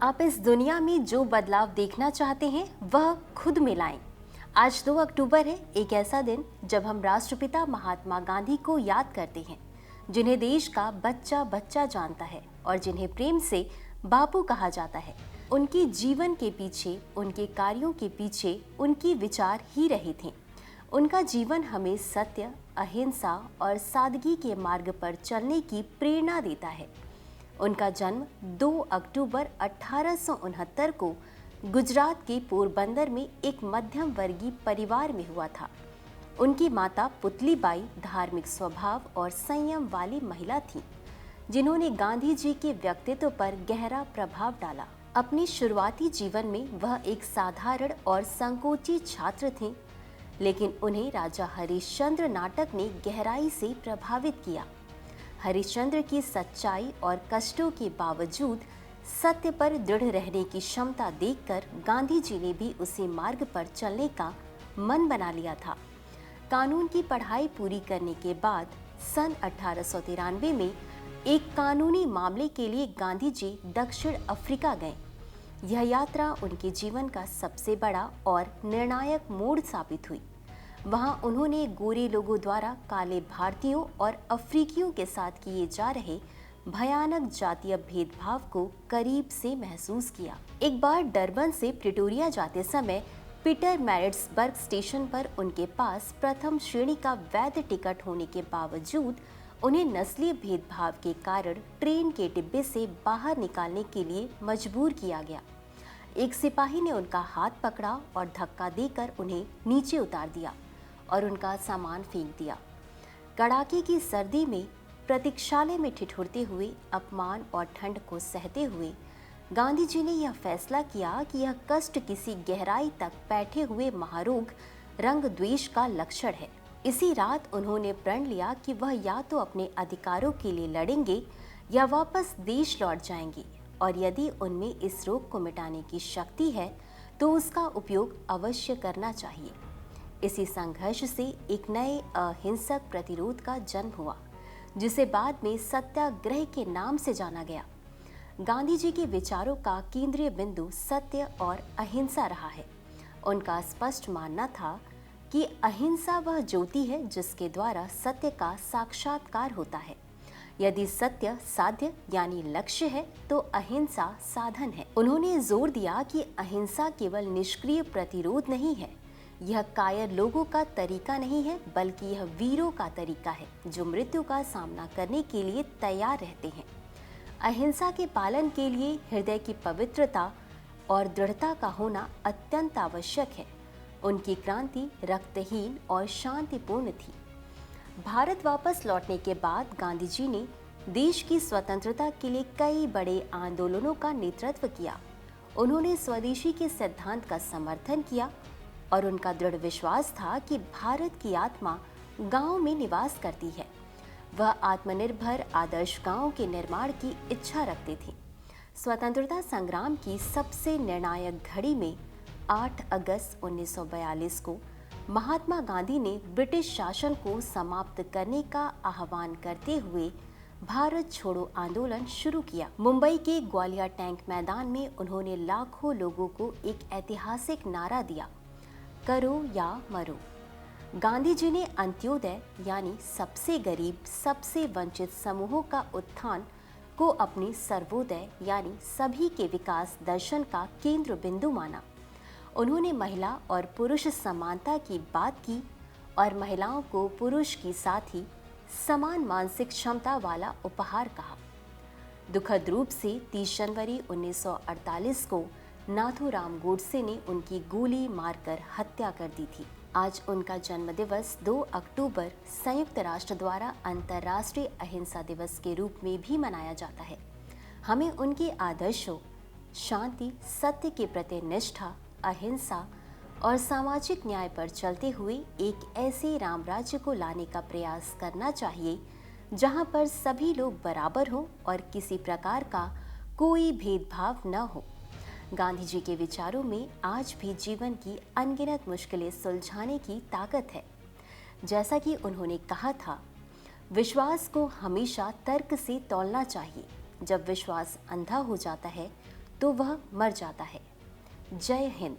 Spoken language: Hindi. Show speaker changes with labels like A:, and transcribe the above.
A: आप इस दुनिया में जो बदलाव देखना चाहते हैं वह खुद में लाएं। आज 2 अक्टूबर है, एक ऐसा दिन जब हम राष्ट्रपिता महात्मा गांधी को याद करते हैं, जिन्हें देश का बच्चा बच्चा जानता है और जिन्हें प्रेम से बापू कहा जाता है। उनके जीवन के पीछे, उनके कार्यों के पीछे उनके विचार ही रहे थे। उनका जीवन हमें सत्य, अहिंसा और सादगी के मार्ग पर चलने की प्रेरणा देता है। उनका जन्म 2 अक्टूबर 1869 को गुजरात के पोरबंदर में एक मध्यम वर्गीय परिवार में हुआ था। उनकी माता पुतलीबाई धार्मिक स्वभाव और संयम वाली महिला थीं, जिन्होंने गांधी जी के व्यक्तित्व पर गहरा प्रभाव डाला। अपने शुरुआती जीवन में वह एक साधारण और संकोची छात्र थे, लेकिन उन्हें राजा हरिश्चंद्र नाटक ने गहराई से प्रभावित किया। हरिश्चंद्र की सच्चाई और कष्टों के बावजूद सत्य पर दृढ़ रहने की क्षमता देखकर गांधी जी ने भी उसी मार्ग पर चलने का मन बना लिया था। कानून की पढ़ाई पूरी करने के बाद सन 1893 में एक कानूनी मामले के लिए गांधी जी दक्षिण अफ्रीका गए। यह यात्रा उनके जीवन का सबसे बड़ा और निर्णायक मोड़ साबित हुई। वहां उन्होंने गोरे लोगों द्वारा काले भारतीयों और अफ्रीकियों के साथ किए जा रहे भयानक जातीय भेदभाव को करीब से महसूस किया। एक बार डरबन से प्रिटोरिया जाते समय पीटरमैरिट्सबर्ग स्टेशन पर उनके पास प्रथम श्रेणी का वैध टिकट होने के बावजूद उन्हें नस्लीय भेदभाव के कारण ट्रेन के डिब्बे से बाहर निकालने के लिए मजबूर किया गया। एक सिपाही ने उनका हाथ पकड़ा और धक्का देकर उन्हें नीचे उतार दिया और उनका सामान फेंक दिया। कड़ाके की सर्दी में प्रतीक्षालय में ठिठुरते हुए, अपमान और ठंड को सहते हुए गांधी जी ने यह फैसला किया कि यह कष्ट किसी गहराई तक बैठे हुए महारोग रंग द्वेष का लक्षण है। इसी रात उन्होंने प्रण लिया कि वह या तो अपने अधिकारों के लिए लड़ेंगे या वापस देश लौट जाएंगे, और यदि उनमें इस रोग को मिटाने की शक्ति है तो उसका उपयोग अवश्य करना चाहिए। इसी संघर्ष से एक नए अहिंसक प्रतिरोध का जन्म हुआ, जिसे बाद में सत्याग्रह के नाम से जाना गया। गांधी जी के विचारों का केंद्रीय बिंदु सत्य और अहिंसा रहा है। उनका स्पष्ट मानना था कि अहिंसा वह ज्योति है जिसके द्वारा सत्य का साक्षात्कार होता है। यदि सत्य साध्य यानी लक्ष्य है तो अहिंसा साधन है। उन्होंने जोर दिया कि अहिंसा केवल निष्क्रिय प्रतिरोध नहीं है, यह कायर लोगों का तरीका नहीं है, बल्कि यह वीरों का तरीका है जो मृत्यु का सामना करने के लिए तैयार रहते हैं। अहिंसा के पालन के लिए हृदय की पवित्रता और दृढ़ता का होना अत्यंत आवश्यक है। उनकी क्रांति रक्तहीन और शांतिपूर्ण थी। भारत वापस लौटने के बाद गांधी जी ने देश की स्वतंत्रता के लिए कई बड़े आंदोलनों का नेतृत्व किया। उन्होंने स्वदेशी के सिद्धांत का समर्थन किया और उनका दृढ़ विश्वास था कि भारत की आत्मा गांव में निवास करती है। वह आत्मनिर्भर आदर्श गांव के निर्माण की इच्छा रखते थे। स्वतंत्रता संग्राम की सबसे निर्णायक घड़ी में 8 अगस्त 1942 को महात्मा गांधी ने ब्रिटिश शासन को समाप्त करने का आह्वान करते हुए भारत छोड़ो आंदोलन शुरू किया। मुंबई के ग्वालियर टैंक मैदान में उन्होंने लाखों लोगों को एक ऐतिहासिक नारा दिया, करो या मरो। गांधी जी ने अंत्योदय यानी सबसे गरीब, सबसे वंचित समूहों का उत्थान को अपनी सर्वोदय यानी सभी के विकास दर्शन का केंद्र बिंदु माना। उन्होंने महिला और पुरुष समानता की बात की और महिलाओं को पुरुष की साथ ही समान मानसिक क्षमता वाला उपहार कहा। दुखद रूप से 30 जनवरी 1948 को नाथूराम गोडसे ने उनकी गोली मारकर हत्या कर दी थी। आज उनका जन्मदिवस 2 अक्टूबर संयुक्त राष्ट्र द्वारा अंतर्राष्ट्रीय अहिंसा दिवस के रूप में भी मनाया जाता है। हमें उनके आदर्शों, शांति, सत्य के प्रति निष्ठा, अहिंसा और सामाजिक न्याय पर चलते हुए एक ऐसे राम राज्य को लाने का प्रयास करना चाहिए जहां पर सभी लोग बराबर हों और किसी प्रकार का कोई भेदभाव न हो। गांधी जी के विचारों में आज भी जीवन की अनगिनत मुश्किलें सुलझाने की ताकत है। जैसा कि उन्होंने कहा था, विश्वास को हमेशा तर्क से तौलना चाहिए। जब विश्वास अंधा हो जाता है तो वह मर जाता है। जय हिंद।